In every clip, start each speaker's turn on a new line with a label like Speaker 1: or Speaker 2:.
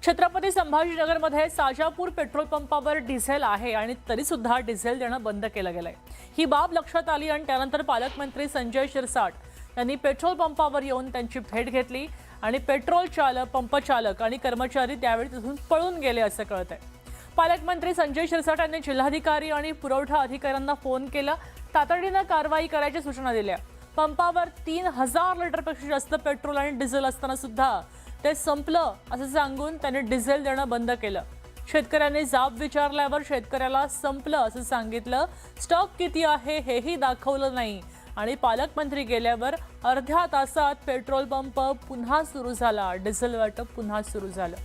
Speaker 1: Chhatrapati संभाजीनगरमध्ये Sajapur petrol पंपावर diesel आहे आणि तरी सुद्धा डिझेल देणं बंद केलं गेलंय। ही बाब लक्षात आली आणि त्यानंतर पालकमंत्री संजय शिरसाट यांनी पेट्रोल पंपावर येऊन त्यांची भेट घेतली आणि पेट्रोल चालक, पंप चालक आणि कर्मचारी त्यावेळी तिथून पळून गेले असं कळतंय। पालकमंत्री संजय शिरसाट यांनी जिल्हाधिकारी आणि पुरवठा अधिकाऱ्यांना फोन केला, तातडीने कारवाई करायची सूचना दिल्या। पंपावर 3000 लिटरपेक्षा जास्त पेट्रोल आणि डिझेल असताना सुद्धा ते संपलं असं सांगून त्यांनी डिझेल देणं बंद केलं। शेतकऱ्यांनी जाब विचारल्यावर शेतकऱ्याला संपलं असं सांगितलं, स्टॉक किती आहे हेही दाखवलं नाही आणि पालकमंत्री गेल्यावर अर्ध्या तासात पेट्रोल पंप पुन्हा सुरू झाला, डिझेल वाटप पुन्हा सुरू झालं।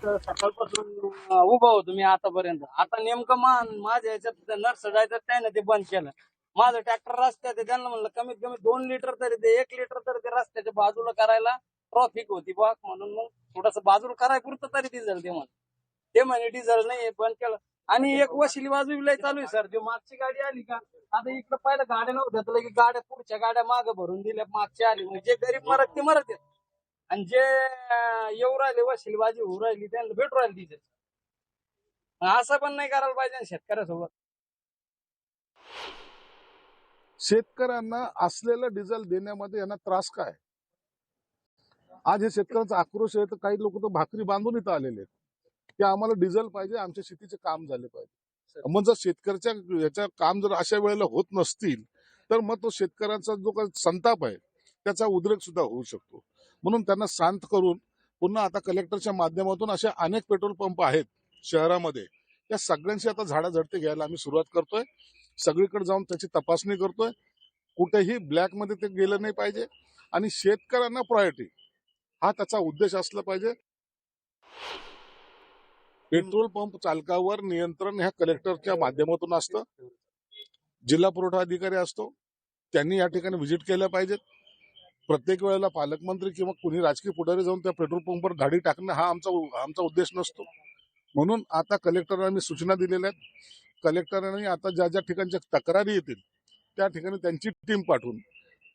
Speaker 2: सकाळपासून उभा होतो मी आतापर्यंत। आता नेमकं माझ्या ह्याच्यात नर्स जायचं त्याने ते बंद केलं। माझं ट्रॅक्टर रस्त्यात आहे, त्यांना म्हणलं कमीत कमी 2 लिटर तरी ते 1 लिटर तरी ते रस्त्याच्या बाजूला करायला ट्रॉफिक होती बा, म्हणून मग थोडस बाजूला कराय पुरतं तरी डिझेल ते म्हणे डिझेल नाही बंद केलं। आणि एक वशिली बाजू लय चालू आहे सर, जो मागची गाडी आली का, आता इकडे पहिलं गाड्या नव्हत्या की गाड्या पुढच्या गाड्या मागे भरून दिल्या, मागची आली म्हणजे जे गरीब मरत ते मरत आहेत आणि जे येऊ राहिले वशिली बाजी होऊ राहिली त्यांना भेटू राहिली डिझेल। असं पण नाही करायला पाहिजे शेतकऱ्यासोबत।
Speaker 3: शेतकऱ्यांना असलेलं डिझेल देण्यामध्ये यांना त्रास काय? आज हे शेतकऱ्यांचा आक्रोश आहे, तर काही लोक तर भाकरी बांधून इथं आलेले आहेत की आम्हाला डिझेल पाहिजे, आमच्या शेतीचे काम झाले पाहिजे। मग जर शेतकऱ्याच्या याच्या काम जर अशा वेळेला होत नसतील तर मग तो शेतकऱ्यांचा जो काही संताप आहे त्याचा उद्रेक सुद्धा होऊ शकतो। म्हणून त्यांना शांत करून पुन्हा आता कलेक्टरच्या माध्यमातून अशा अनेक पेट्रोल पंप आहेत शहरामध्ये, त्या सगळ्यांची आता झाडाझडती घ्यायला आम्ही सुरुवात करतोय। सगळीकडे जाऊन त्याची तपासणी करतोय, कुठेही ब्लॅक मध्ये ते गेलं नाही पाहिजे आणि शेतकऱ्यांना प्रायोरिटी हा त्याचा उद्देश असला पाहिजे। पेट्रोल पंप चालकावर नियंत्रण ह्या कलेक्टरच्या माध्यमातून असतं, जिल्हा पुरवठा अधिकारी असतो, त्यांनी या ठिकाणी व्हिजिट केल्या पाहिजेत। प्रत्येक वेळेला पालकमंत्री किंवा कुणी राजकीय पुढारी जाऊन त्या पेट्रोल पंपवर धाडी टाकणं हा आमचा उद्देश नसतो। म्हणून आता कलेक्टरांनी आम्ही सूचना दिलेल्या आहेत। कलेक्टरांनी आता ज्या ज्या ठिकाणच्या तक्रारी येतील त्या ठिकाणी त्यांची टीम पाठवून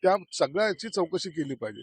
Speaker 3: त्या सगळ्याची चौकशी केली पाहिजे।